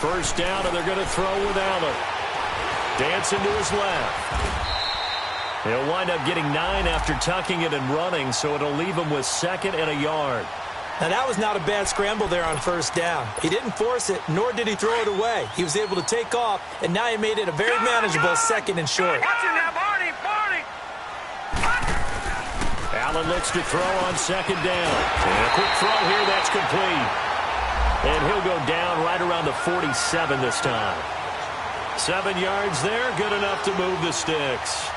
First down, and they're going to throw with Allen. Dancing to his left. He'll wind up getting 9 after tucking it and running, so it'll leave him with 2nd and a yard. Now, that was not a bad scramble there on first down. He didn't force it, nor did he throw it away. He was able to take off, and now he made it a very manageable 2nd and short. Allen looks to throw on 2nd down. And a quick throw here, that's complete. And he'll go down right around the 47 this time. 7 yards there, good enough to move the sticks.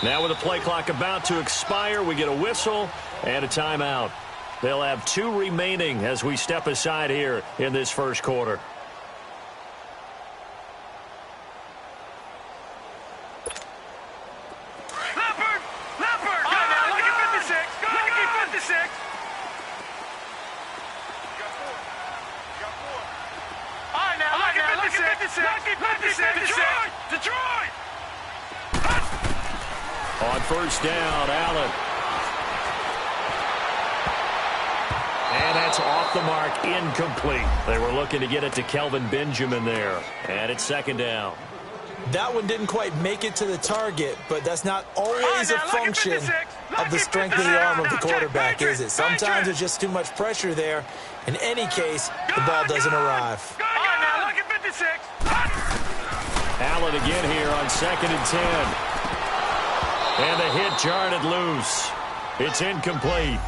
Now with the play clock about to expire, we get a whistle and a timeout. They'll have 2 remaining as we step aside here in this first quarter. On first down, Allen. And that's off the mark, incomplete. They were looking to get it to Kelvin Benjamin there. And it's 2nd down. That one didn't quite make it to the target, but that's not always a function of the strength of the arm of the quarterback, is it? Sometimes there's just too much pressure there. In any case, the ball doesn't arrive. Allen again here on 2nd and 10. And the hit jarred it loose. It's incomplete.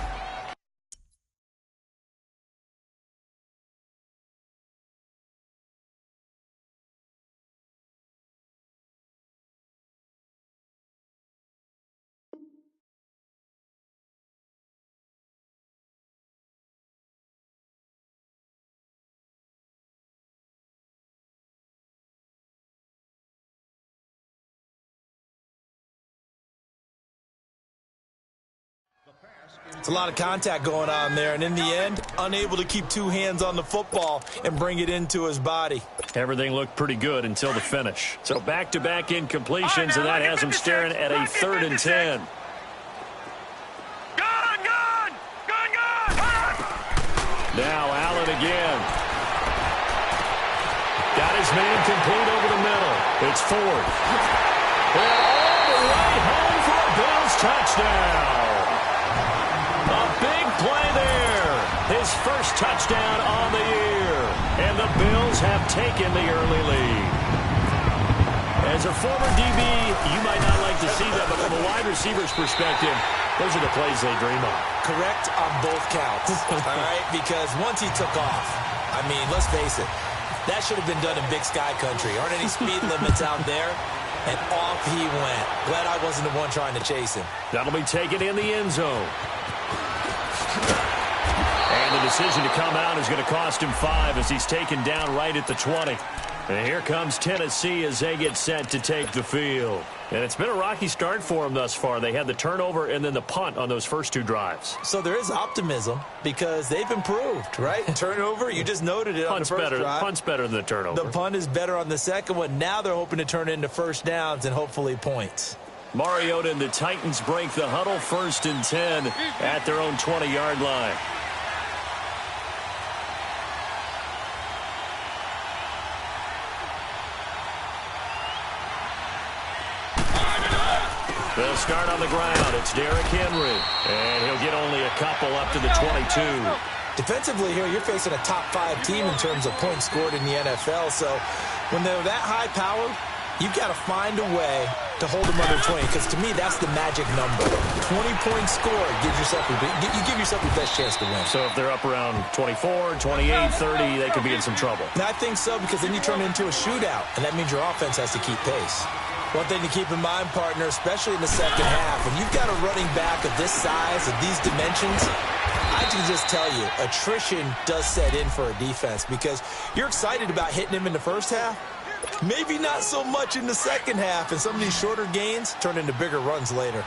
It's a lot of contact going on there, and in the end, unable to keep 2 hands on the football and bring it into his body. Everything looked pretty good until the finish. So back-to-back incompletions, and that has him staring at a 3rd and 10. Now Allen again. Got his man complete over the middle. It's 4th. And all the way home for a Bills touchdown. A big play there. His first touchdown on the year. And the Bills have taken the early lead. As a former DB, you might not like to see that, but from a wide receiver's perspective, those are the plays they dream of. Correct on both counts, all right? Because once he took off, I mean, let's face it, that should have been done in Big Sky Country. Aren't any speed limits out there? And off he went. Glad I wasn't the one trying to chase him. That'll be taken in the end zone. And the decision to come out is going to cost him 5 as he's taken down right at the 20. And here comes Tennessee as they get set to take the field. And it's been a rocky start for them thus far. They had the turnover and then the punt on those first 2 drives. So there is optimism because they've improved, right? Turnover, you just noted it on the first drive. Punt's better than the turnover. The punt is better on the second one. Now they're hoping to turn it into first downs and hopefully points. Mariota and the Titans break the huddle, 1st and 10 at their own 20-yard line. They'll start on the ground. It's Derrick Henry. And he'll get only a couple up to the 22. Defensively here, you're facing a top 5 team in terms of points scored in the NFL. So when they're that high powered, you've got to find a way to hold them under 20. Because to me, that's the magic number. 20 points scored. You give yourself the best chance to win. So if they're up around 24, 28, 30, they could be in some trouble. And I think so, because then you turn it into a shootout. And that means your offense has to keep pace. One thing to keep in mind, partner, especially in the second half, when you've got a running back of this size, of these dimensions, I can just tell you, attrition does set in for a defense because you're excited about hitting him in the first half, Maybe not so much in the second half, and some of these shorter gains turn into bigger runs later.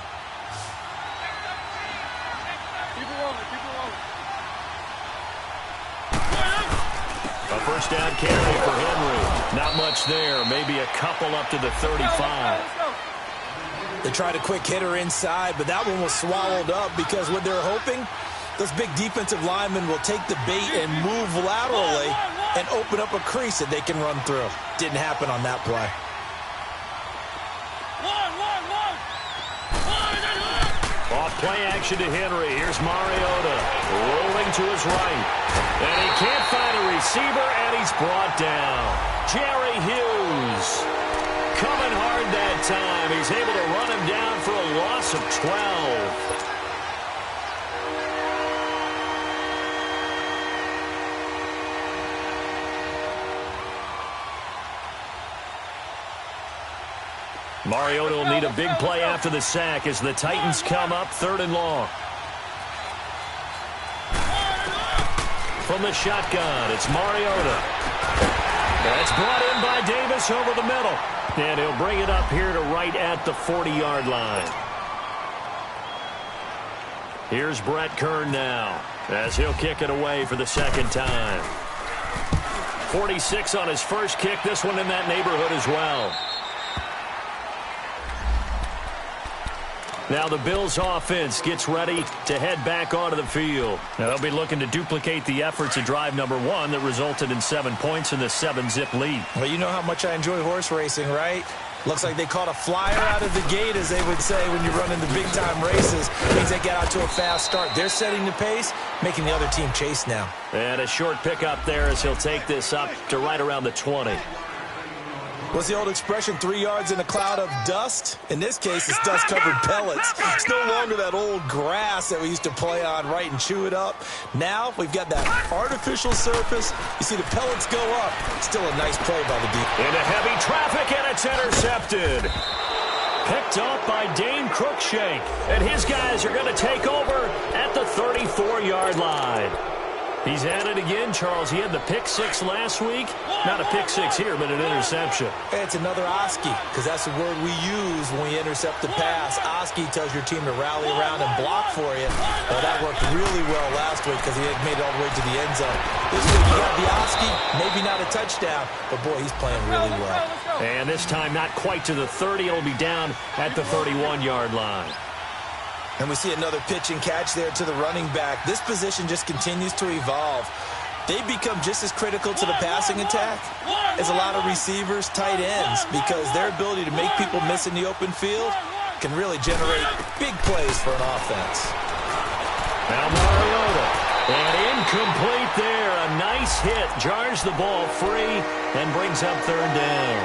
A first down carry for Henry. Not much there. Maybe a couple up to the 35. They tried a quick hitter inside, but that one was swallowed up because what they're hoping, those big defensive linemen will take the bait and move laterally and open up a crease that they can run through. Didn't happen on that play. Off play action to Henry. Here's Mariota rolling to his right. And he can't find a receiver, and he's brought down. Jerry Hughes coming hard that time. He's able to run him down for a loss of 12. Mariota will need a big play after the sack as the Titans come up 3rd and long. From the shotgun, it's Mariota. That's brought in by Davis over the middle. And he'll bring it up here to right at the 40-yard line. Here's Brett Kern now as he'll kick it away for the second time. 46 on his first kick. This one in that neighborhood as well. Now the Bills offense gets ready to head back onto the field. Now they'll be looking to duplicate the efforts of drive number 1 that resulted in 7 points in the 7-zip lead. Well, you know how much I enjoy horse racing, right? Looks like they caught a flyer out of the gate, as they would say when you're running the big-time races. Means they get out to a fast start. They're setting the pace, making the other team chase now. And a short pickup there as he'll take this up to right around the 20. What's the old expression, 3 yards in a cloud of dust? In this case, it's dust-covered pellets. It's no longer that old grass that we used to play on, right, and chew it up. Now we've got that artificial surface. You see the pellets go up. Still a nice play by the defense. Into heavy traffic, and it's intercepted. Picked off by Dane Cruikshank. And his guys are going to take over at the 34-yard line. He's at it again, Charles. He had the pick 6 last week. Not a pick 6 here, but an interception. Hey, it's another Oski, because that's the word we use when we intercept the pass. Oski tells your team to rally around and block for you. Well, that worked really well last week because he had made it all the way to the end zone. This week you got the Oski, maybe not a touchdown, but boy, he's playing really well. And this time not quite to the 30. It'll be down at the 31-yard line. And we see another pitch and catch there to the running back. This position just continues to evolve. They become just as critical to the passing attack as a lot of receivers, tight ends, because their ability to make people miss in the open field can really generate big plays for an offense. Now Mariota, and incomplete there. A nice hit, jars the ball free and brings up 3rd down.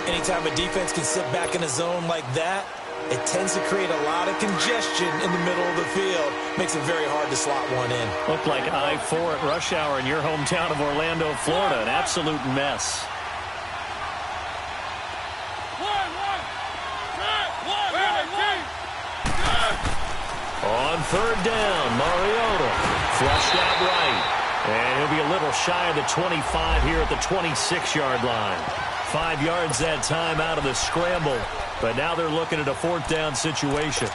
Anytime a defense can sit back in a zone like that, it tends to create a lot of congestion in the middle of the field. Makes it very hard to slot one in. Looked like I-4 at rush hour in your hometown of Orlando, Florida. An absolute mess. On 3rd down, Mariota flushed out right. And he'll be a little shy of the 25 here at the 26-yard line. 5 yards that time out of the scramble. But now they're looking at a 4th down situation.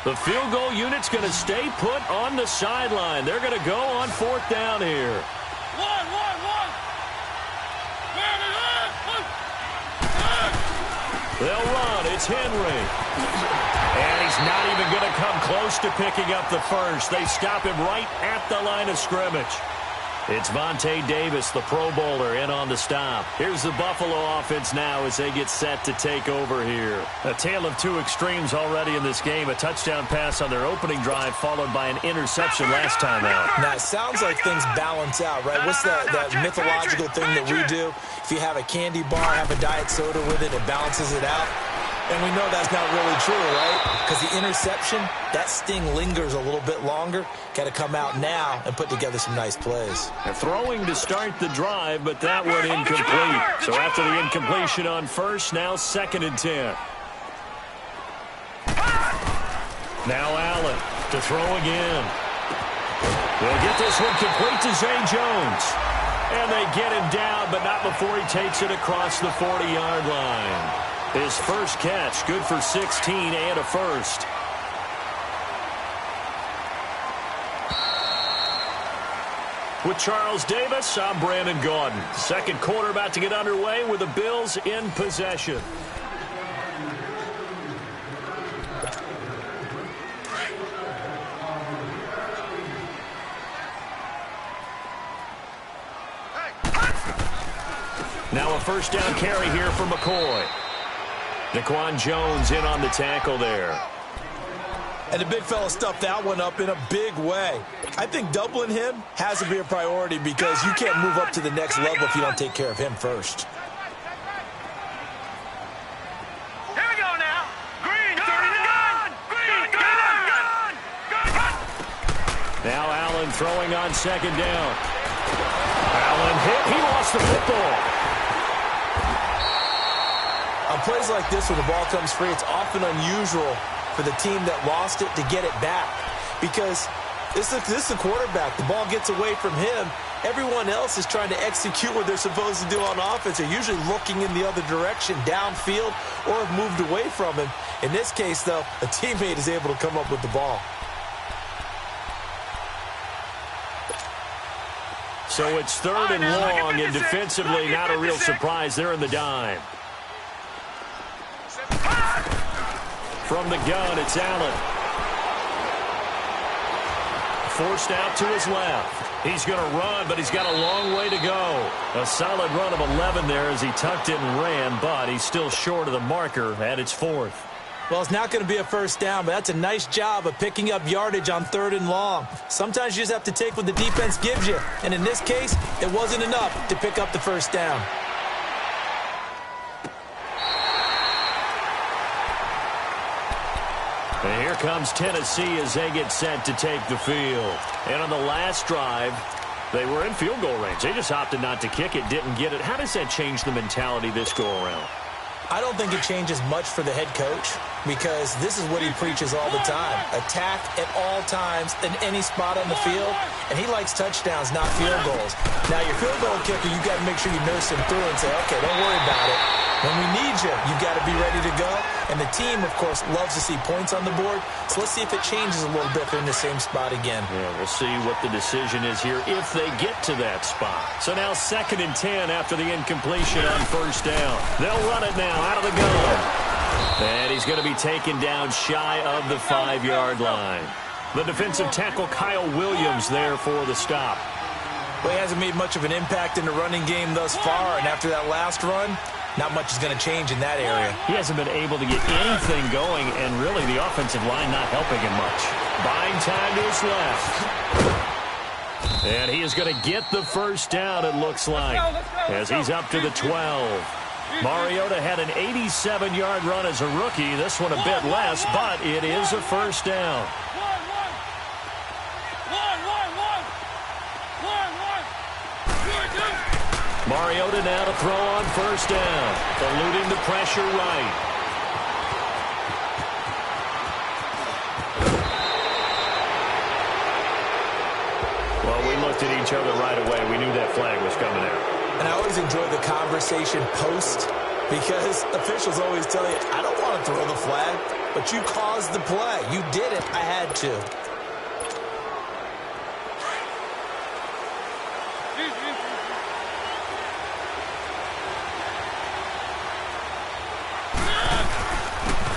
The field goal unit's going to stay put on the sideline. They're going to go on 4th down here. They'll run. It's Henry. And he's not even going to come close to picking up the first. They stop him right at the line of scrimmage. It's Vontae Davis, the Pro Bowler, in on the stop. Here's the Buffalo offense now as they get set to take over here. A tale of 2 extremes already in this game. A touchdown pass on their opening drive followed by an interception last time out. Now, it sounds like things balance out, right? What's that mythological thing that we do? If you have a candy bar, have a diet soda with it, it balances it out. And we know that's not really true, right? Because the interception, that sting lingers a little bit longer. Got to come out now and put together some nice plays. They're throwing to start the drive, but that one incomplete. So after the incompletion on first, now 2nd and 10. Now Allen to throw again. They'll get this one complete to Zay Jones. And they get him down, but not before he takes it across the 40-yard line. His first catch, good for 16 and a first. With Charles Davis, I'm Brandon Gaudin. Second quarter about to get underway with the Bills in possession. Now a first down carry here for McCoy. Daquan Jones in on the tackle there. And the big fella stuffed that one up in a big way. I think doubling him has to be a priority because you can't move up to the next level if you don't take care of him first. Here we go now. Green, gun. Green, gun. Now Allen throwing on second down. Allen hit. He lost the football. On plays like this where the ball comes free, it's often unusual for the team that lost it to get it back because this is the quarterback. The ball gets away from him. Everyone else is trying to execute what they're supposed to do on offense. They're usually looking in the other direction, downfield, or have moved away from him. In this case, though, a teammate is able to come up with the ball. So it's third and long, and defensively not a real surprise. They're in the dime. From the gun, it's Allen. Forced out to his left. He's going to run, but he's got a long way to go. A solid run of 11 there as he tucked it and ran, but he's still short of the marker at its fourth. Well, it's not going to be a first down, but that's a nice job of picking up yardage on third and long. Sometimes you just have to take what the defense gives you, and in this case, it wasn't enough to pick up the first down. And here comes Tennessee as they get set to take the field. And on the last drive, they were in field goal range. They just opted not to kick it, didn't get it. How does that change the mentality this go-around? I don't think it changes much for the head coach because this is what he preaches all the time. Attack at all times in any spot on the field, and he likes touchdowns, not field goals. Now, your field goal kicker, you got to make sure you nurse him through and say, okay, don't worry about it. When we need you, you got to be ready to go. And the team, of course, loves to see points on the board. So let's see if it changes a little bit if they're in the same spot again. Yeah, we'll see what the decision is here if they get to that spot. So now 2nd and 10 after the incompletion on first down. They'll run it now out of the gun. And he's going to be taken down shy of the 5-yard line. The defensive tackle Kyle Williams there for the stop. Well, he hasn't made much of an impact in the running game thus far. And after that last run, not much is going to change in that area. He hasn't been able to get anything going, and really the offensive line not helping him much. Buying time to his left. And he is going to get the first down, it looks like, as he's up to the 12. Mariota had an 87-yard run as a rookie. This one a bit less, but it is a first down. Mariota now to throw on first down, eluding the pressure right. Well, we looked at each other right away. We knew that flag was coming out. And I always enjoy the conversation post because officials always tell you, I don't want to throw the flag, but you caused the play. You did it. I had to.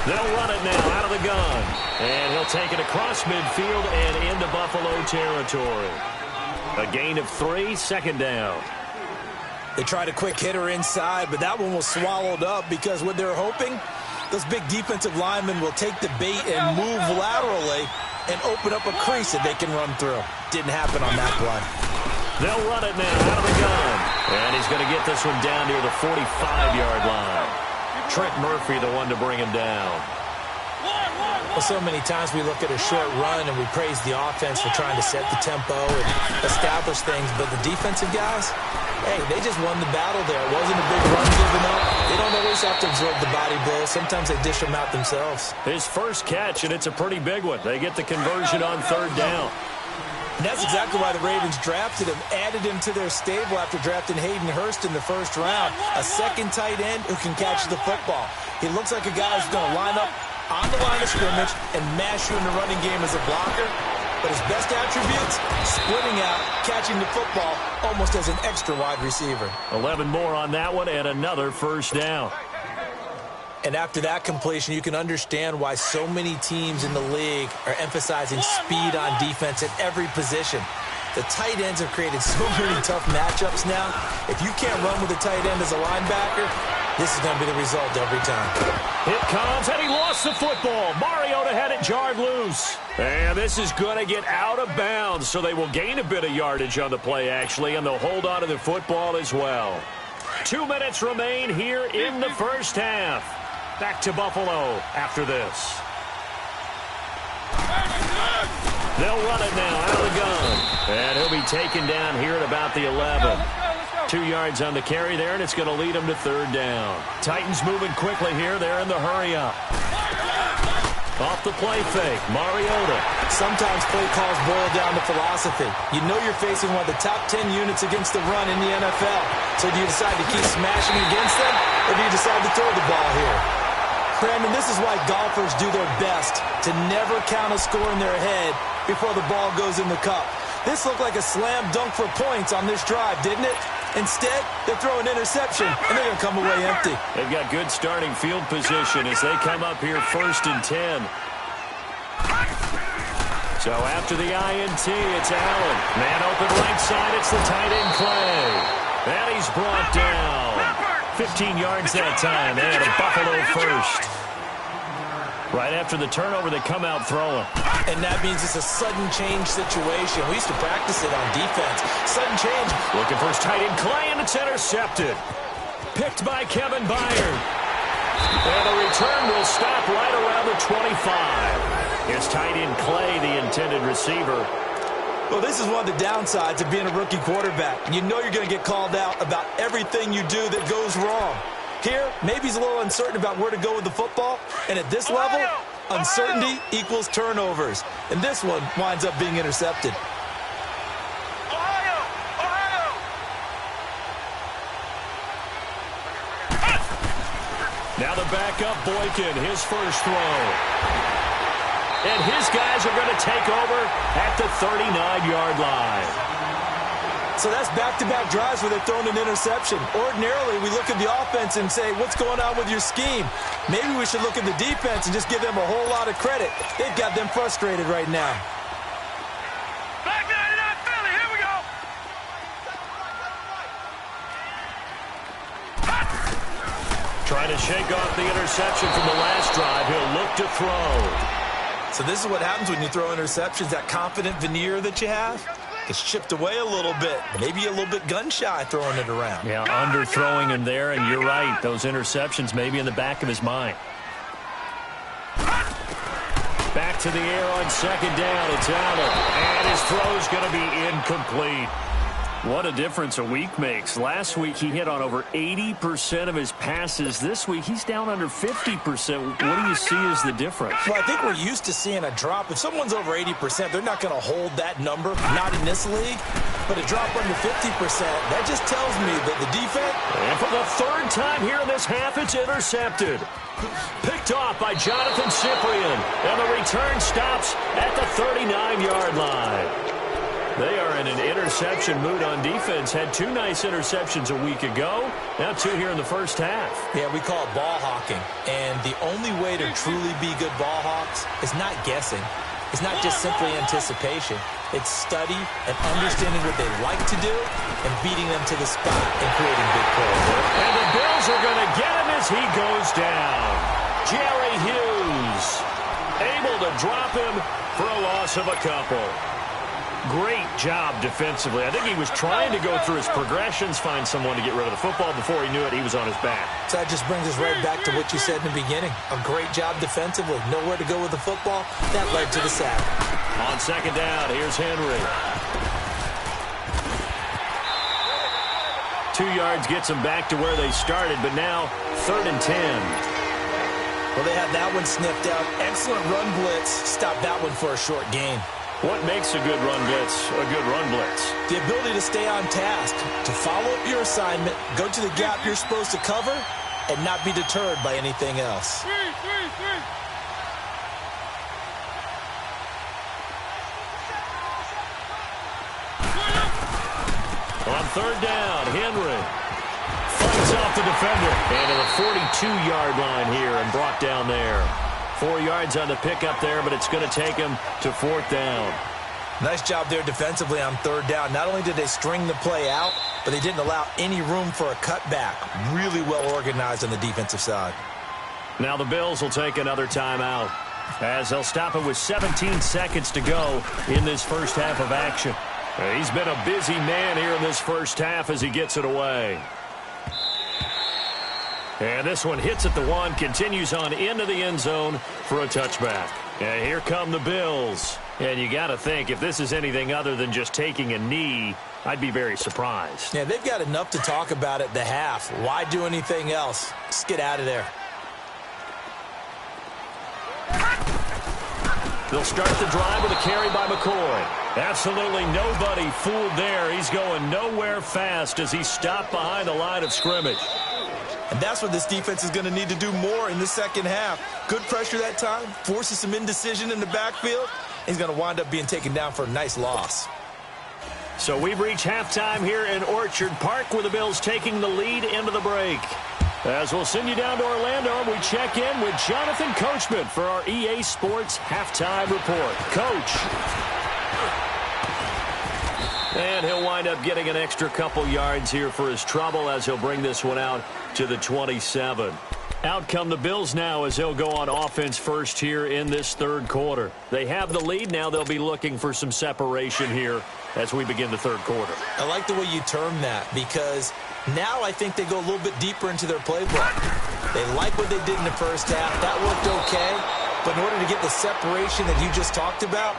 They'll run it now out of the gun. And he'll take it across midfield and into Buffalo territory. A gain of 3, 2nd down. They tried a quick hitter inside, but that one was swallowed up because what they're hoping, those big defensive linemen will take the bait and move laterally and open up a crease that they can run through. Didn't happen on that play. They'll run it now out of the gun. And he's going to get this one down near the 45-yard line. Trent Murphy, the one to bring him down. Well, so many times we look at a short run and we praise the offense for trying to set the tempo and establish things, but the defensive guys, Hey, they just won the battle there. It wasn't a big run given up. They don't always have to absorb the body blows. Sometimes they dish them out themselves. His first catch, and it's a pretty big one. They get the conversion on third down. And that's exactly why the Ravens drafted him, added him to their stable after drafting Hayden Hurst in the first round. A second tight end who can catch the football. He looks like a guy who's going to line up on the line of scrimmage and mash you in the running game as a blocker. But his best attributes, splitting out, catching the football almost as an extra wide receiver. 11 more on that one and another first down. And after that completion, you can understand why so many teams in the league are emphasizing speed on defense at every position. The tight ends have created so many tough matchups now. If you can't run with a tight end as a linebacker, this is going to be the result every time. It comes, and he lost the football. Mariota had it jarred loose. And this is going to get out of bounds, so they will gain a bit of yardage on the play, actually, and they'll hold on to the football as well. 2 minutes remain here in the first half. Back to Buffalo after this. They'll run it now out of the gun. And he'll be taken down here at about the 11. 2 yards on the carry there, and it's going to lead them to third down. Titans moving quickly here. They're in the hurry-up. Off the play fake, Mariota. Sometimes play calls boil down to philosophy. You know you're facing one of the top 10 units against the run in the NFL. So do you decide to keep smashing against them, or do you decide to throw the ball here? Brandon, this is why golfers do their best to never count a score in their head before the ball goes in the cup. This looked like a slam dunk for points on this drive, didn't it? Instead, they throw an interception, and they're going to come away empty. They've got good starting field position as they come up here 1st and 10. So after the INT, it's Allen. Man open right side, it's the tight end Clay. And he's brought down. 15 yards that time, and a Buffalo first. Right after the turnover, they come out throwing. And that means it's a sudden change situation. We used to practice it on defense. Sudden change. Looking for his tight end Clay, and it's intercepted. Picked by Kevin Byard. And the return will stop right around the 25. It's tight end Clay, the intended receiver. Well, this is one of the downsides of being a rookie quarterback. You know you're going to get called out about everything you do that goes wrong. Here, maybe he's a little uncertain about where to go with the football. And at this level, uncertainty equals turnovers. And this one winds up being intercepted. Now the backup Boykin, his first throw. And his guys are going to take over at the 39-yard line. So that's back-to-back drives where they're throwing an interception. Ordinarily, we look at the offense and say, what's going on with your scheme? Maybe we should look at the defense and just give them a whole lot of credit. They've got them frustrated right now. Back 99 Philly, here we go. Trying to shake off the interception from the last drive. He'll look to throw. So this is what happens when you throw interceptions. That confident veneer that you have gets chipped away a little bit. Maybe a little bit gun-shy throwing it around. Yeah, underthrowing him there, and you're right. Those interceptions may be in the back of his mind. Back to the air on second down. It's Allen. And his throw's going to be incomplete. What a difference a week makes. Last week, he hit on over 80% of his passes. This week, he's down under 50%. What do you see as the difference? Well, I think we're used to seeing a drop. If someone's over 80%, they're not going to hold that number, not in this league. But a drop under 50%, that just tells me that the defense... And for the third time here in this half, it's intercepted. Picked off by Jonathan Cyprien. And the return stops at the 39-yard line. They are in an interception mood on defense. Had 2 nice interceptions a week ago. Now 2 here in the first half. Yeah, we call it ball hawking. And the only way to truly be good ball hawks is not guessing. It's not just simply anticipation. It's study and understanding what they like to do and beating them to the spot and creating big plays. And the Bills are going to get him as he goes down. Jerry Hughes able to drop him for a loss of a couple. Great job defensively. I think he was trying to go through his progressions, find someone to get rid of the football. Before he knew it, he was on his back. So that just brings us right back to what you said in the beginning. A great job defensively. Nowhere to go with the football. That led to the sack. On second down, here's Henry. 2 yards gets them back to where they started, but now 3rd and 10. Well, they had that one sniffed out. Excellent run blitz. Stop that one for a short gain. What makes a good run blitz a good run blitz? The ability to stay on task, to follow up your assignment, go to the gap you're supposed to cover, and not be deterred by anything else. On 3rd down, Henry fights off the defender. And to the 42-yard line here and brought down there. 4 yards on the pickup there, but it's going to take him to 4th down. Nice job there defensively on 3rd down. Not only did they string the play out, but they didn't allow any room for a cutback. Really well organized on the defensive side. Now the Bills will take another timeout as they'll stop it with 17 seconds to go in this first half of action. He's been a busy man here in this first half as he gets it away. And this one hits at the 1, continues on into the end zone for a touchback. And here come the Bills. And you got to think, if this is anything other than just taking a knee, I'd be very surprised. Yeah, they've got enough to talk about at the half. Why do anything else? Just get out of there. They'll start the drive with a carry by McCoy. Absolutely nobody fooled there. He's going nowhere fast as he's stopped behind the line of scrimmage. And that's what this defense is going to need to do more in the second half. Good pressure that time, forces some indecision in the backfield. He's going to wind up being taken down for a nice loss. So we've reached halftime here in Orchard Park with the Bills taking the lead into the break. As we'll send you down to Orlando, we check in with Jonathan Coachman for our EA Sports Halftime Report. Coach. And he'll wind up getting an extra couple yards here for his trouble as he'll bring this one out to the 27. Out come the Bills now as they'll go on offense first here in this 3rd quarter. They have the lead. Now they'll be looking for some separation here as we begin the 3rd quarter. I like the way you term that because now I think they go a little bit deeper into their playbook. They like what they did in the first half. That worked okay. But in order to get the separation that you just talked about,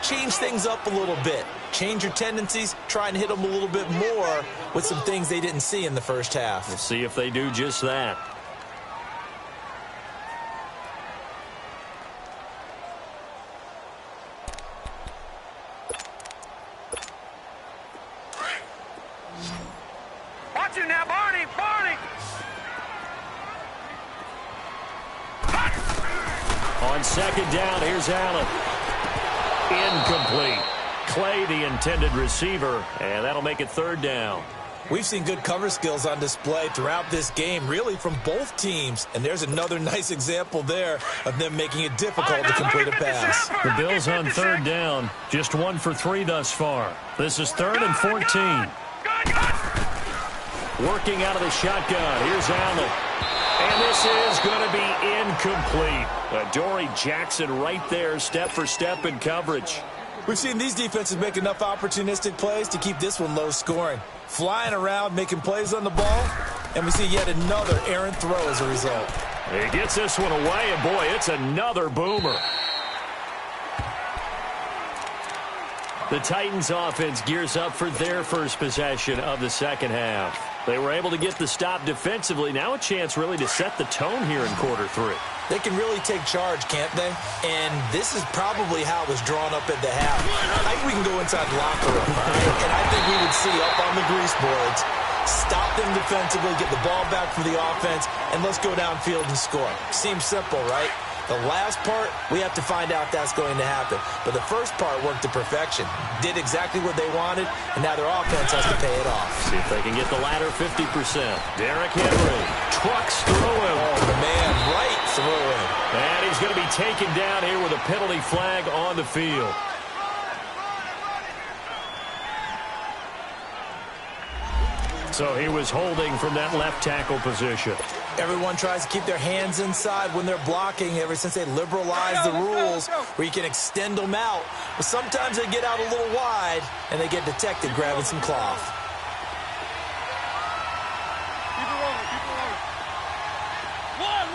change things up a little bit. Change your tendencies. Try and hit them a little bit more with some things they didn't see in the first half. We'll see if they do just that. Watch it now, Barney! Barney! On 2nd down, here's Allen. Incomplete. Clay, the intended receiver, and that'll make it 3rd down. We've seen good cover skills on display throughout this game, really from both teams. And there's another nice example there of them making it difficult to complete a pass. The Bills on 3rd down, just 1 for 3 thus far. This is 3rd and 14. Working out of the shotgun. Here's Allen. And this is going to be incomplete. Dory Jackson right there, step for step in coverage. We've seen these defenses make enough opportunistic plays to keep this one low scoring. Flying around, making plays on the ball, and we see yet another errant throw as a result. He gets this one away, and boy, it's another boomer. The Titans offense gears up for their first possession of the second half. They were able to get the stop defensively. Now a chance really to set the tone here in quarter 3. They can really take charge, can't they? And this is probably how it was drawn up at the half. I think we can go inside the locker room, right? And I think we would see up on the grease boards, stop them defensively, get the ball back for the offense, and let's go downfield and score. Seems simple, right? The last part, we have to find out if that's going to happen. But the first part worked to perfection. Did exactly what they wanted, and now their offense has to pay it off. See if they can get the latter 50%. Derrick Henry trucks through him. Oh, the man right through him. And he's going to be taken down here with a penalty flag on the field. So he was holding from that left tackle position. Everyone tries to keep their hands inside when they're blocking ever since they liberalized the rules where you can extend them out. But sometimes they get out a little wide and they get detected grabbing some cloth. Keep it rolling, keep it rolling. One.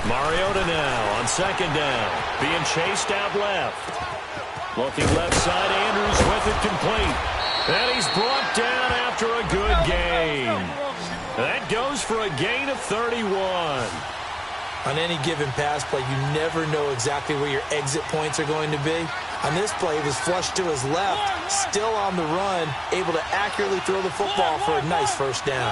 Mariota now on second down. Being chased out left. Looking left side, Andrews with it complete. And he's brought down after a good gain. That goes for a gain of 31. On any given pass play, you never know exactly where your exit points are going to be. On this play, he was flushed to his left, still on the run, able to accurately throw the football for a nice first down.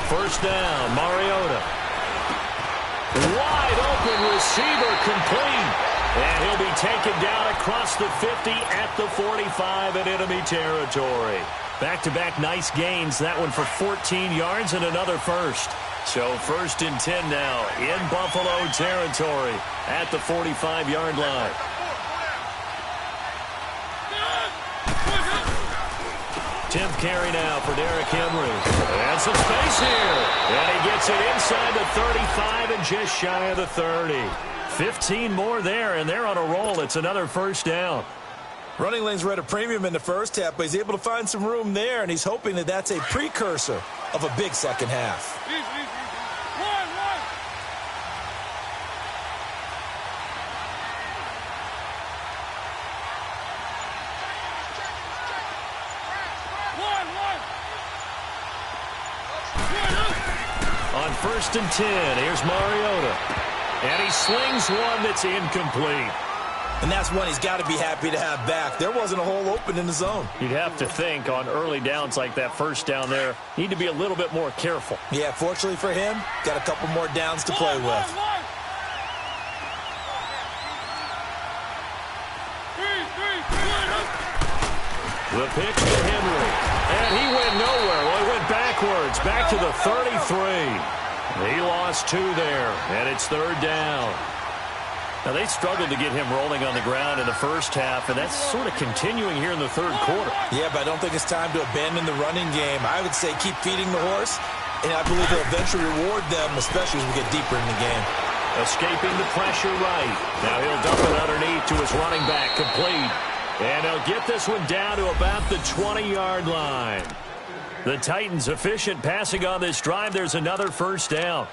First down, Mariota. Wide open receiver complete. And he'll be taken down across the 50 at the 45 in enemy territory. Back-to-back nice gains. That one for 14 yards and another first. So 1st and 10 now in Buffalo territory at the 45-yard line. Tenth carry now for Derrick Henry. And some space here. And he gets it inside the 35 and just shy of the 30. 15 more there, and they're on a roll. It's another first down. Running lanes were at a premium in the first half, but he's able to find some room there, and he's hoping that that's a precursor of a big second half. On 1st and 10, here's Mariota. And he slings one that's incomplete. And that's one he's got to be happy to have back. There wasn't a hole open in the zone. You'd have to think on early downs like that first down there, need to be a little bit more careful. Yeah, fortunately for him, got a couple more downs to play with. The pitch to Henry. And he went nowhere. Well, he went backwards, back to the 33. He lost 2 there, and it's 3rd down. Now, they struggled to get him rolling on the ground in the first half, and that's sort of continuing here in the 3rd quarter. Yeah, but I don't think it's time to abandon the running game. I would say keep feeding the horse, and I believe he'll eventually reward them, especially as we get deeper in the game. Escaping the pressure right. Now he'll dump it underneath to his running back, complete. And he'll get this one down to about the 20-yard line. The Titans efficient passing on this drive. There's another first down.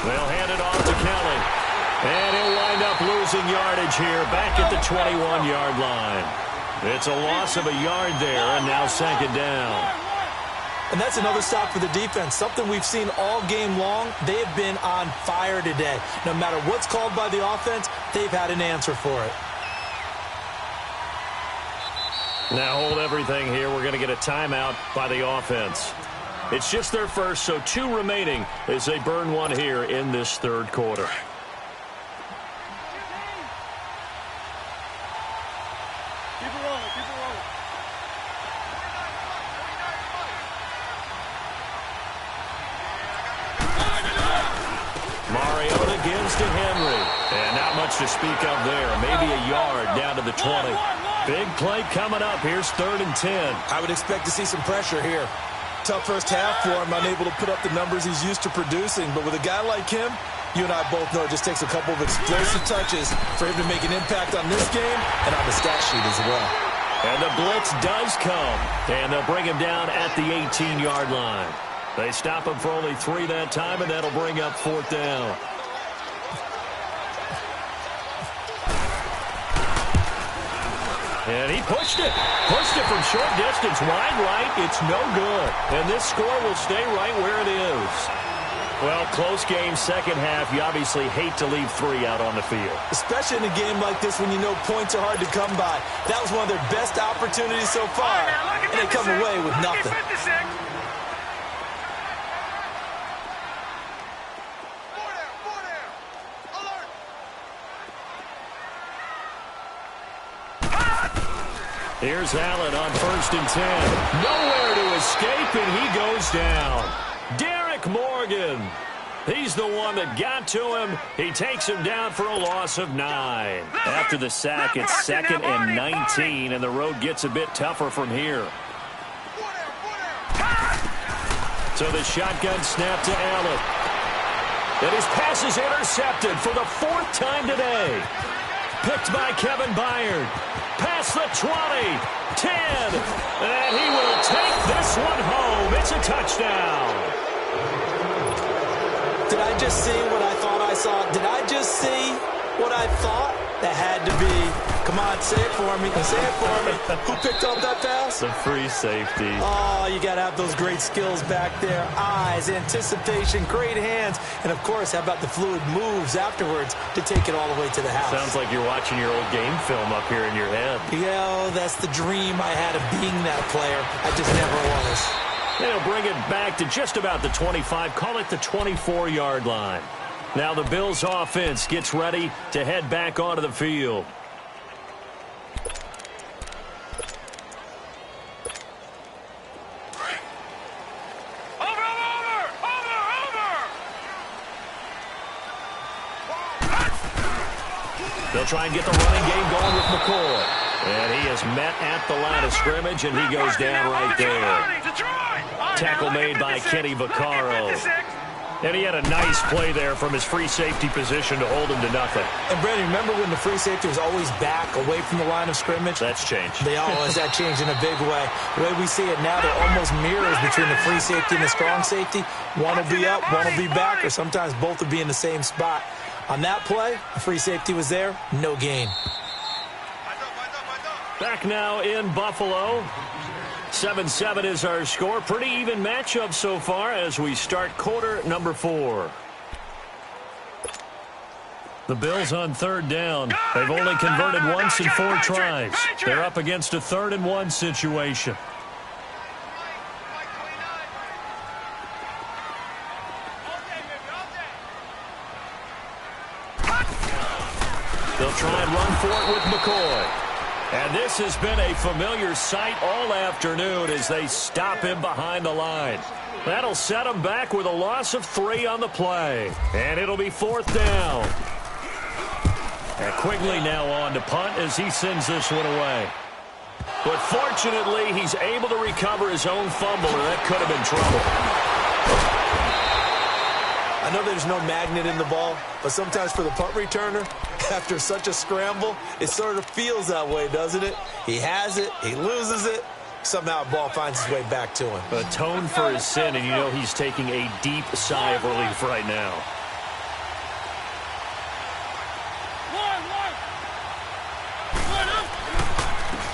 They'll hand it off to Kelly. And he'll wind up losing yardage here back at the 21-yard line. It's a loss of a yard there, and now 2nd down. And that's another stop for the defense, something we've seen all game long. They have been on fire today. No matter what's called by the offense, they've had an answer for it. Now hold everything here. We're going to get a timeout by the offense. It's just their first, so 2 remaining as they burn one here in this 3rd quarter. Mariota gives to Henry. And not much to speak of there. Maybe a yard down to the 20. Big play coming up. Here's 3rd and 10. I would expect to see some pressure here. Tough first half for him, unable to put up the numbers he's used to producing. But with a guy like him, you and I both know it just takes a couple of explosive touches for him to make an impact on this game and on the stat sheet as well. And the blitz does come. And they'll bring him down at the 18-yard line. They stop him for only 3 that time, and that'll bring up 4th down. And he pushed it. Pushed it from short distance. Wide right. It's no good. And this score will stay right where it is. Well, close game, second half. You obviously hate to leave 3 out on the field. Especially in a game like this when you know points are hard to come by. That was one of their best opportunities so far, and they come away with nothing. Here's Allen on 1st and 10. Nowhere to escape, and he goes down. Derek Morgan. He's the one that got to him. He takes him down for a loss of 9. After the sack, it's 2nd and 19, and the road gets a bit tougher from here. So the shotgun snap to Allen. And his pass is intercepted for the 4th time today. Picked by Kevin Byard. Past the 20, 10, and he will take this one home. It's a touchdown. Did I just see what I thought I saw? Did I just see what I thought? That had to be. Come on, say it for me. Say it for me. Who picked up that pass? The free safety. Oh, you got to have those great skills back there. Eyes, anticipation, great hands. And, of course, how about the fluid moves afterwards to take it all the way to the house? Sounds like you're watching your old game film up here in your head. Yeah, that's the dream I had of being that player. I just never was. They'll bring it back to just about the 25. Call it the 24-yard line. Now the Bills offense gets ready to head back onto the field. They'll try and get the running game going with McCoy. And he is met at the line of scrimmage, and he goes down right there. Tackle made by Kenny Vaccaro. And he had a nice play there from his free safety position to hold him to nothing. And, Brandon, remember when the free safety was always back away from the line of scrimmage? That's changed. They always that changed in a big way. The way we see it now, they're almost mirrors between the free safety and the strong safety. One will be up, one will be back, or sometimes both will be in the same spot. On that play, the free safety was there, no gain. Back now in Buffalo. 7-7 is our score. Pretty even matchup so far as we start quarter number 4. The Bills on 3rd down. They've only converted once in 4 tries. They're up against a 3rd and 1 situation. They'll try and run for it with McCoy. And this has been a familiar sight all afternoon as they stop him behind the line. That'll set him back with a loss of 3 on the play. And it'll be 4th down. And Quigley now on to punt as he sends this one away. But fortunately, he's able to recover his own fumble, and that could have been trouble. I know there's no magnet in the ball, but sometimes for the punt returner, after such a scramble, it sort of feels that way, doesn't it? He has it, he loses it, somehow the ball finds its way back to him. Atone for his sin, and you know he's taking a deep sigh of relief right now.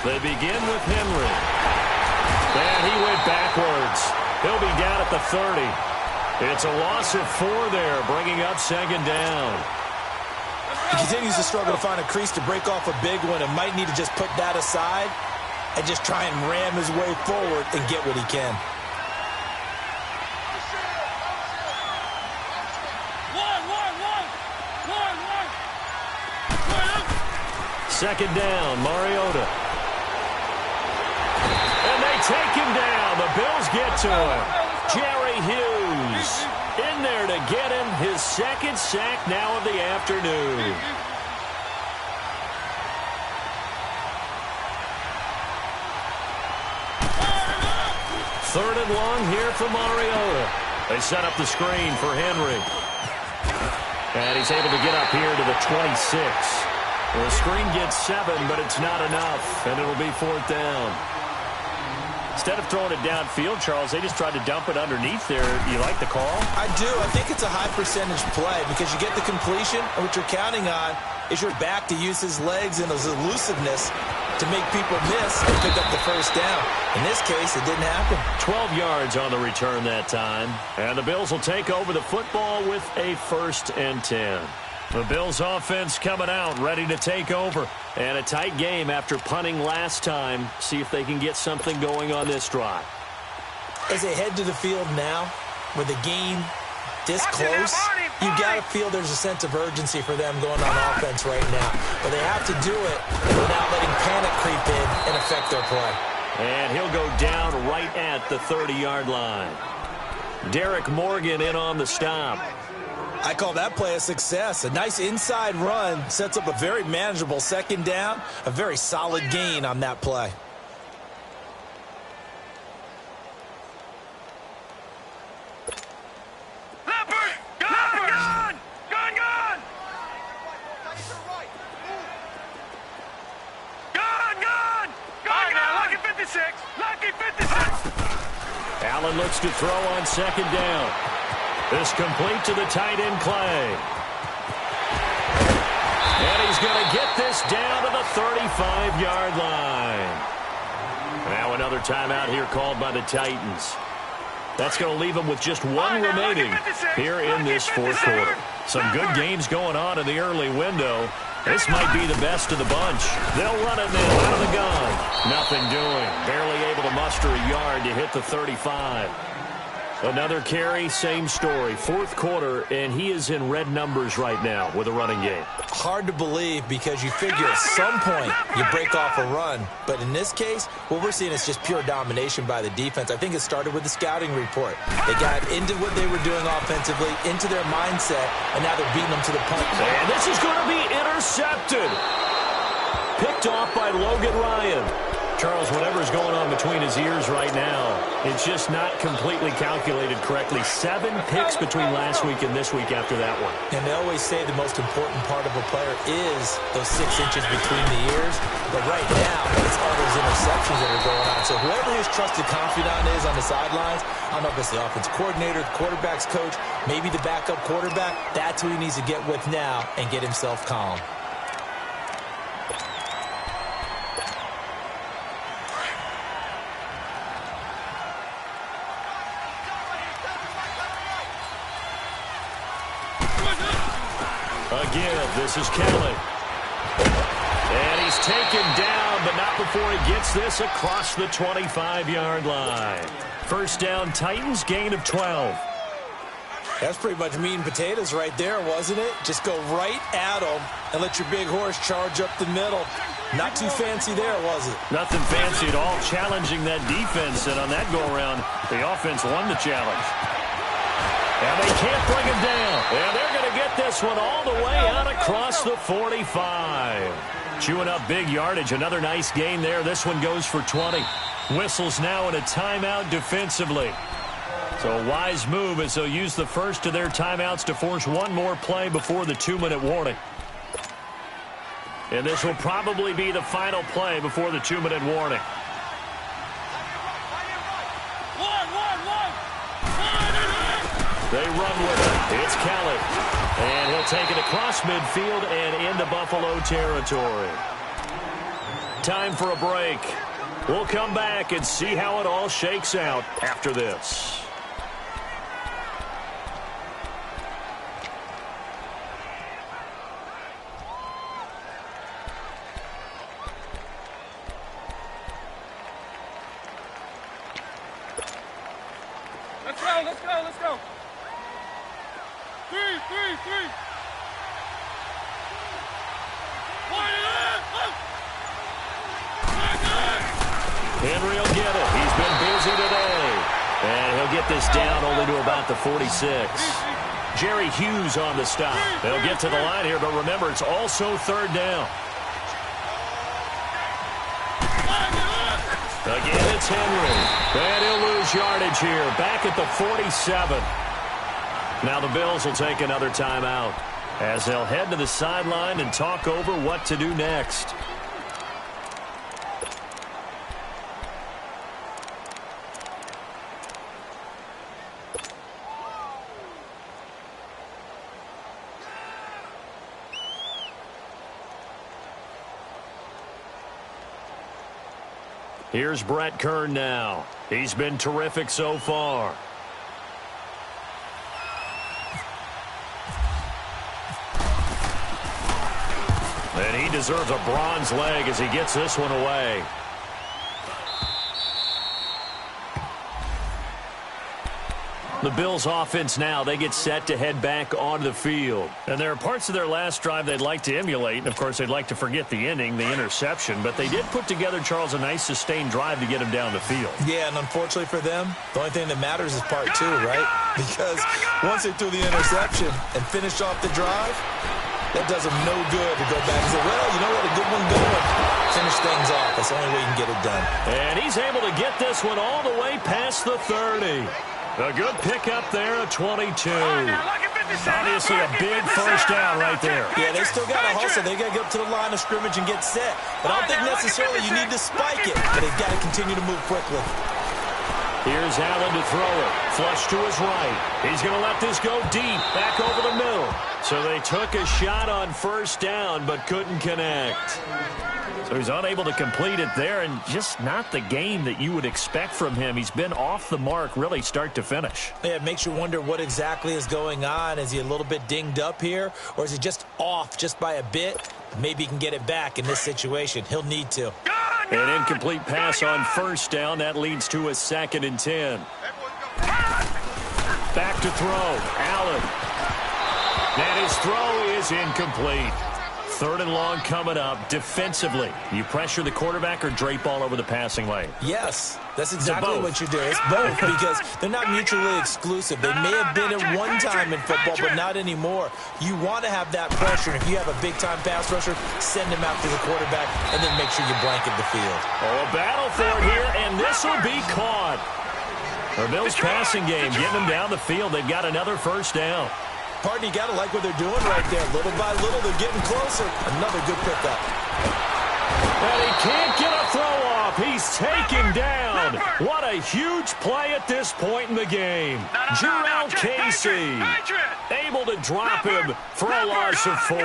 They begin with Henry. And he went backwards. He'll be down at the 30. It's a loss of 4 there, bringing up 2nd down. He continues to struggle to find a crease to break off a big one and might need to just put that aside and just try and ram his way forward and get what he can. 2nd down, Mariota. And they take him down. The Bills get to him. Jerry Hughes in there to get him his 2nd sack now of the afternoon. Third and long here for Mariota. They set up the screen for Henry. And he's able to get up here to the 26. Well, the screen gets 7, but it's not enough, and it'll be 4th down. Instead of throwing it downfield, Charles, they just tried to dump it underneath there. You like the call? I do. I think it's a high percentage play because you get the completion, and what you're counting on is your back to use his legs and his elusiveness to make people miss and pick up the 1st down. In this case, it didn't happen. 12 yards on the return that time. And the Bills will take over the football with a 1st and 10. The Bills offense coming out, ready to take over. And a tight game after punting last time. See if they can get something going on this drive. As they head to the field now, with the game this close, you got to feel there's a sense of urgency for them going on offense right now. But they have to do it without letting panic creep in and affect their play. And he'll go down right at the 30-yard line. Derek Morgan in on the stop. I call that play a success. A nice inside run sets up a very manageable 2nd down. A very solid gain on that play. looks to throw on second down. This complete to the tight end, Clay. And he's going to get this down to the 35-yard line. Now another timeout here called by the Titans. That's going to leave them with just one remaining here in this fourth quarter. Some good games going on in the early window. This might be the best of the bunch. They'll run it now out of the gun. Nothing doing. Barely able to muster a yard to hit the 35. Another carry, same story. Fourth quarter, and he is in red numbers right now with a running game. Hard to believe because you figure at some point you break off a run. But in this case, what we're seeing is just pure domination by the defense. I think it started with the scouting report. They got into what they were doing offensively, into their mindset, and now they're beating them to the punch. And this is going to be intercepted. Picked off by Logan Ryan. Charles, whatever's going on between his ears right now, it's just not completely calculated correctly. 7 picks between last week and this week after that one. And they always say the most important part of a player is those 6 inches between the ears. But right now, it's all those interceptions that are going on. So whoever his trusted confidant is on the sidelines, I don't know if it's the offense coordinator, the quarterback's coach, maybe the backup quarterback, that's who he needs to get with now and get himself calm. Again, this is Kelly. And he's taken down, but not before he gets this across the 25-yard line. First down, Titans, gain of 12. That's pretty much meat and potatoes right there, wasn't it? Just go right at them and let your big horse charge up the middle. Not too fancy there, was it? Nothing fancy at all, challenging that defense. And on that go-around, the offense won the challenge. And they can't bring him down. And they're going to get this one all the way out across the 45. Chewing up big yardage. Another nice gain there. This one goes for 20. Whistles now in a timeout defensively. So a wise move as they'll use the first of their timeouts to force one more play before the 2-minute warning. And this will probably be the final play before the 2-minute warning. They run with it. It's Kelly. And he'll take it across midfield and into Buffalo territory. Time for a break. We'll come back and see how it all shakes out after this. Let's go. 3. Henry will get it. He's been busy today. And he'll get this down only to about the 46. Jerry Hughes on the stop. They'll get to the line here, but remember, it's also third down. Again, it's Henry. And he'll lose yardage here. Back at the 47. Now the Bills will take another timeout as they'll head to the sideline and talk over what to do next. Here's Brett Kern now. He's been terrific so far. And he deserves a bronze leg as he gets this one away. The Bills offense now, they get set to head back onto the field. And there are parts of their last drive they'd like to emulate. And, of course, they'd like to forget the inning, the interception. But they did put together, Charles, a nice sustained drive to get him down the field. Yeah, and unfortunately for them, the only thing that matters is part 2, right? Because once they threw the interception and finished off the drive, that does them no good to go back and say, well, you know what, a good one going. Finish things off. That's the only way you can get it done. And he's able to get this one all the way past the 30. A good pickup there at 22. Obviously a big first down right there. Yeah, they still got to hustle. They got to get up to the line of scrimmage and get set. But I don't think necessarily you need to spike it. But they've got to continue to move quickly. Here's Allen to throw it. Flush to his right. He's going to let this go deep, back over the middle. So they took a shot on first down, but couldn't connect. So he's unable to complete it there, and just not the game that you would expect from him. He's been off the mark, really, start to finish. Yeah, it makes you wonder what exactly is going on. Is he a little bit dinged up here, or is he just off just by a bit? Maybe he can get it back in this situation. He'll need to. An incomplete pass on first down. That leads to a 2nd and 10. Back to throw. Allen. And his throw is incomplete. 3rd and long coming up. Defensively, you pressure the quarterback or drape all over the passing lane? Yes, that's exactly what you do. It's both because they're not mutually exclusive. They may have been at one time in football, but not anymore. You want to have that pressure. If you have a big-time pass rusher, send him after the quarterback and then make sure you blanket the field. Oh, a battle for it here, and this will be caught. The Bills' passing game, getting them down the field. They've got another first down. Pardon, you got to like what they're doing right there. Little by little, they're getting closer. Another good pickup. And he can't get a throw off. He's taken down. What a huge play at this point in the game. Jarrell Casey able to drop him for a loss of 4.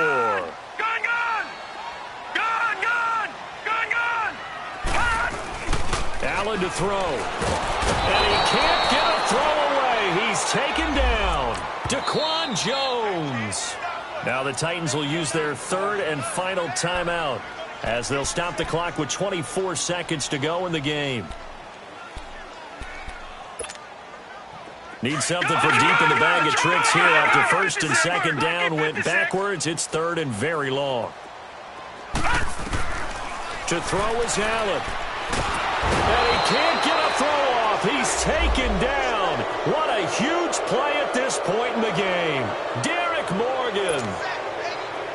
Allen to throw. And he can't get a throw away. He's taken down. Daquan Jones. Now the Titans will use their 3rd and final timeout as they'll stop the clock with 24 seconds to go in the game. Need something for deep in the bag of tricks here after 1st and 2nd down went backwards. It's 3rd and very long. To throw is Allen. And he can't get a throw off. He's taken down. What a huge play at this point in the game. Derek Morgan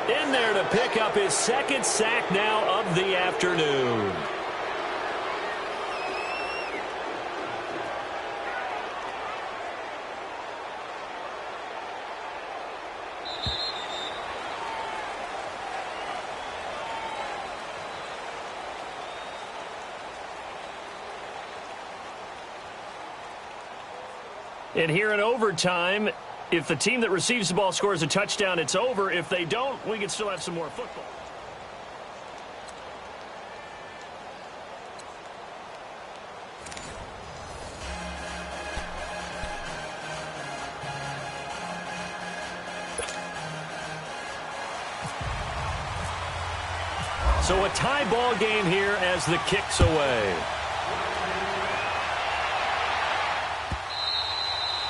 in there to pick up his 2nd sack now of the afternoon. And here in overtime, if the team that receives the ball scores a touchdown, it's over. If they don't, we can still have some more football. So a tie ball game here as the kick's away.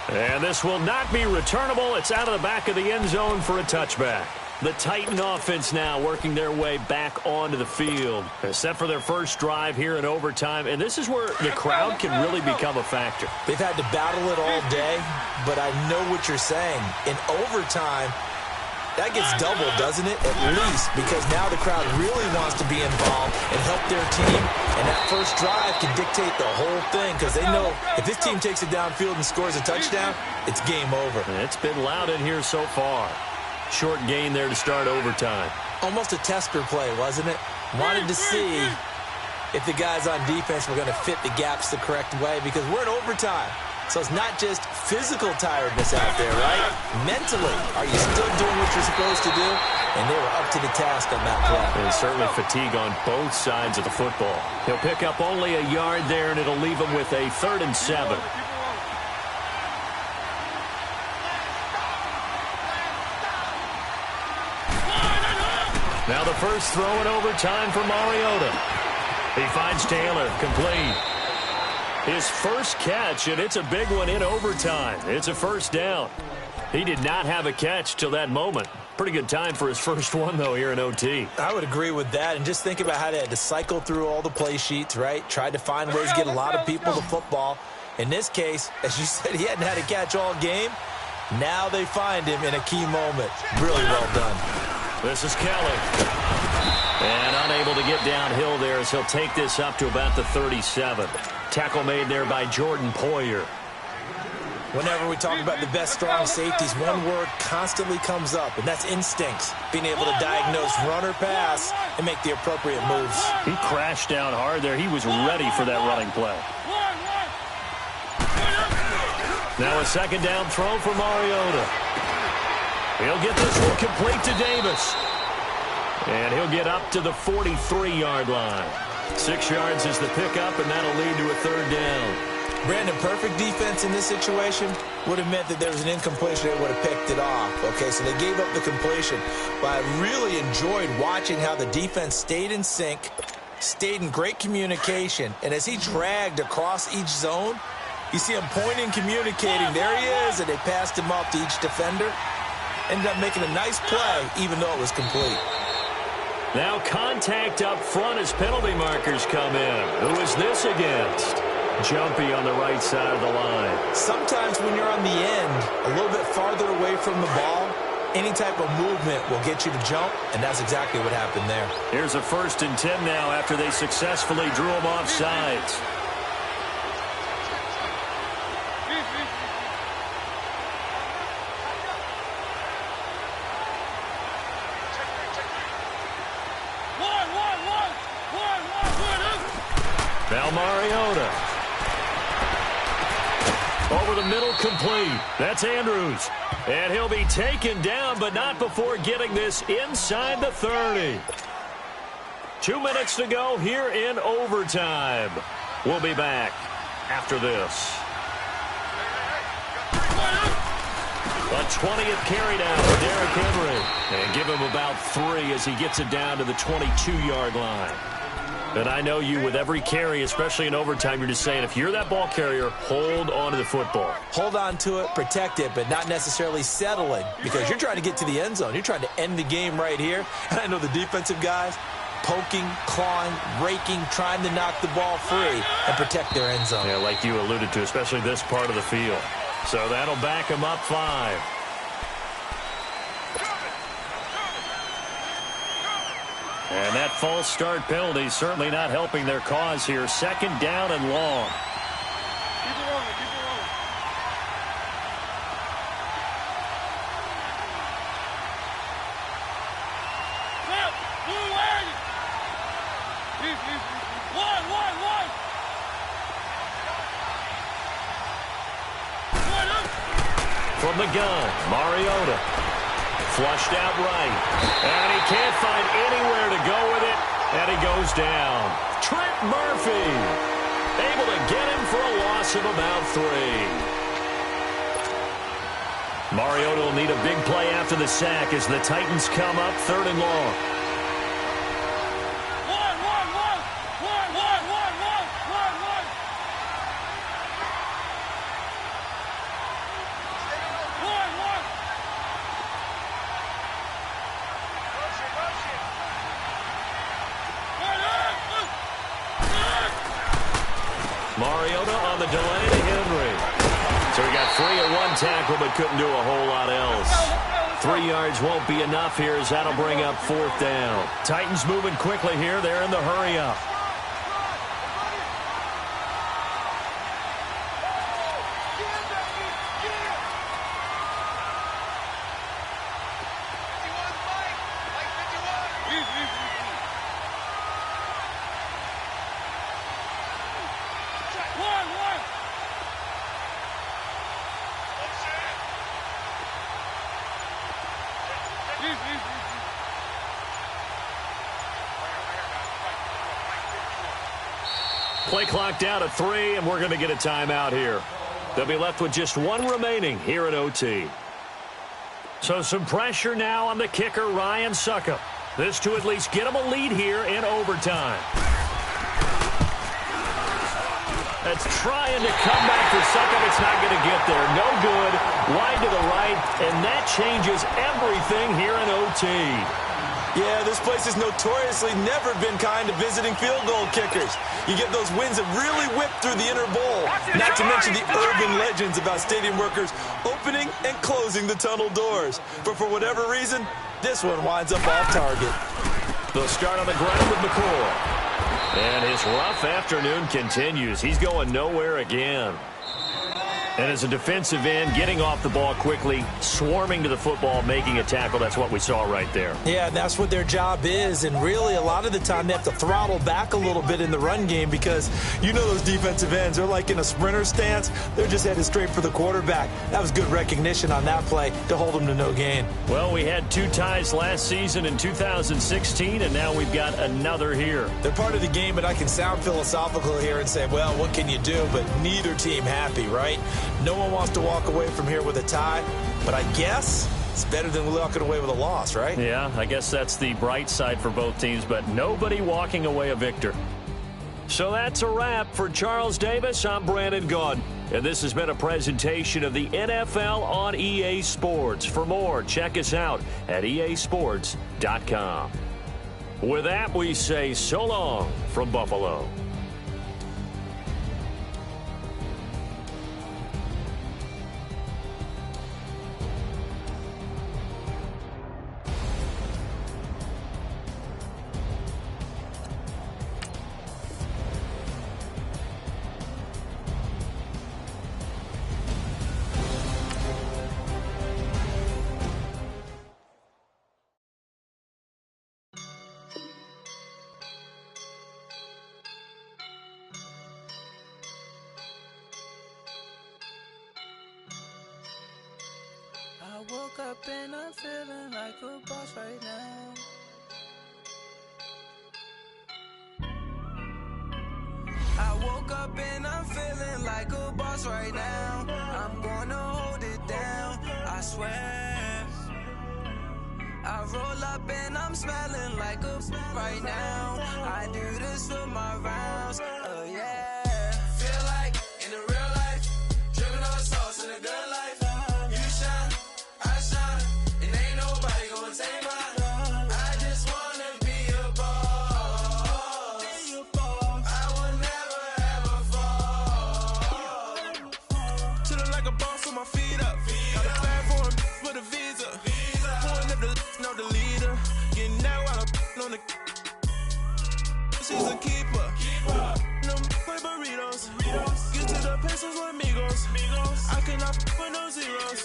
And this will not be returnable. It's out of the back of the end zone for a touchback. The Titan offense now working their way back onto the field. They're set for their first drive here in overtime, and this is where the crowd can really become a factor. They've had to battle it all day, but I know what you're saying. In overtime, that gets doubled, doesn't it? At least, because now the crowd really wants to be involved and help their team. And that first drive can dictate the whole thing because they know if this team takes it downfield and scores a touchdown, it's game over. It's been loud in here so far. Short gain there to start overtime. Almost a tester play, wasn't it? Wanted to see if the guys on defense were going to fit the gaps the correct way because we're in overtime. So it's not just physical tiredness out there, right? Mentally, are you still doing what you're supposed to do? And they were up to the task on that play. And certainly fatigue on both sides of the football. He'll pick up only a yard there, and it'll leave him with a 3rd and 7. Now the first throw in overtime for Mariota. He finds Taylor, complete. His first catch, and it's a big one in overtime. It's a first down. He did not have a catch till that moment. Pretty good time for his first one, though, here in OT. I would agree with that. And just think about how they had to cycle through all the play sheets, right? Tried to find ways to get a lot of people to football. In this case, as you said, he hadn't had a catch all game. Now they find him in a key moment. Really well done. This is Kelly. And unable to get downhill there as he'll take this up to about the 37. Tackle made there by Jordan Poyer. Whenever we talk about the best strong safeties, one word constantly comes up, and that's instincts. Being able to diagnose run or pass and make the appropriate moves. He crashed down hard there. He was ready for that running play. Now a second down throw for Mariota. He'll get this one complete to Davis. And he'll get up to the 43-yard line. 6 yards is the pickup, and that'll lead to a third down. Brandon, perfect defense in this situation would have meant that there was an incompletion. They would have picked it off. Okay, so they gave up the completion. But I really enjoyed watching how the defense stayed in sync, stayed in great communication, and as he dragged across each zone, you see him pointing, communicating. There he is, and they passed him off to each defender. Ended up making a nice play, even though it was complete. Now contact up front as penalty markers come in. Who is this against? Jumpy on the right side of the line. Sometimes when you're on the end, a little bit farther away from the ball, any type of movement will get you to jump, and that's exactly what happened there. Here's a 1st and 10 now after they successfully drew him off sides. Now Mariota. Over the middle, complete. That's Andrews. And he'll be taken down, but not before getting this inside the 30. 2 minutes to go here in overtime. We'll be back after this. A 20th carry down for Derrick Henry. And give him about 3 as he gets it down to the 22-yard line. And I know you, with every carry, especially in overtime, you're just saying, if you're that ball carrier, hold on to the football. Hold on to it, protect it, but not necessarily settling, because you're trying to get to the end zone. You're trying to end the game right here. And I know the defensive guys poking, clawing, raking, trying to knock the ball free and protect their end zone. Yeah, like you alluded to, especially this part of the field. So that'll back them up 5. And that false start penalty certainly not helping their cause here. 2nd down and long. Keep it rolling, keep it rolling. Flip, blue wagon. One. From the gun, Mariota. Flushed out right. And he can't find anywhere to go with it. And he goes down. Trent Murphy able to get him for a loss of about 3. Mariota will need a big play after the sack as the Titans come up 3rd and long. Mariota on the delay to Henry. So he got free at 1 tackle but couldn't do a whole lot else. 3 yards won't be enough here as that'll bring up 4th down. Titans moving quickly here. They're in the hurry up. Play clock down to 3, and we're going to get a timeout here. They'll be left with just 1 remaining here at OT. So some pressure now on the kicker, Ryan Succop. This to at least get him a lead here in overtime. That's trying to come back for Succop. It's not going to get there. No good. Wide to the right, and that changes everything here in OT. Yeah, this place has notoriously never been kind to visiting field goal kickers. You get those wins that really whip through the inner bowl. Not to mention the urban legends about stadium workers opening and closing the tunnel doors. But for whatever reason, this one winds up off target. They'll start on the ground with McCoy. And his rough afternoon continues. He's going nowhere again. And as a defensive end, getting off the ball quickly, swarming to the football, making a tackle, that's what we saw right there. Yeah, and that's what their job is. And really, a lot of the time, they have to throttle back a little bit in the run game because you know those defensive ends, they're like in a sprinter stance. They're just headed straight for the quarterback. That was good recognition on that play to hold them to no gain. Well, we had 2 ties last season in 2016, and now we've got another here. They're part of the game, but I can sound philosophical here and say, well, what can you do? But neither team happy, right? No one wants to walk away from here with a tie, but I guess it's better than walking away with a loss, right? Yeah, I guess that's the bright side for both teams, but nobody walking away a victor. So that's a wrap for Charles Davis. I'm Brandon Gaudin, and this has been a presentation of the NFL on EA Sports. For more, check us out at easports.com. With that, we say so long from Buffalo. I woke up and I'm feeling like a boss right now. I woke up and I'm feeling like a boss right now. I'm gonna hold it down, I swear. I roll up and I'm smelling like a right now. I do this for my rounds, oh yeah. Feel like in the real life, dripping on sauce in a good life. You shine, I shine, and ain't nobody gonna take mine. I just wanna be a boss. I will never ever fall. Chillin' like a boss with my feet up. Got a bag for the visa. Pulling up the know the leader. Getting out while I'm on the. She's a keeper. No play burritos. Get to the pesos with amigos. I cannot with no zeros.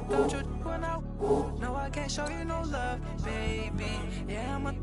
Don't you run out? No, I can't show you no love, baby. Yeah, I'm a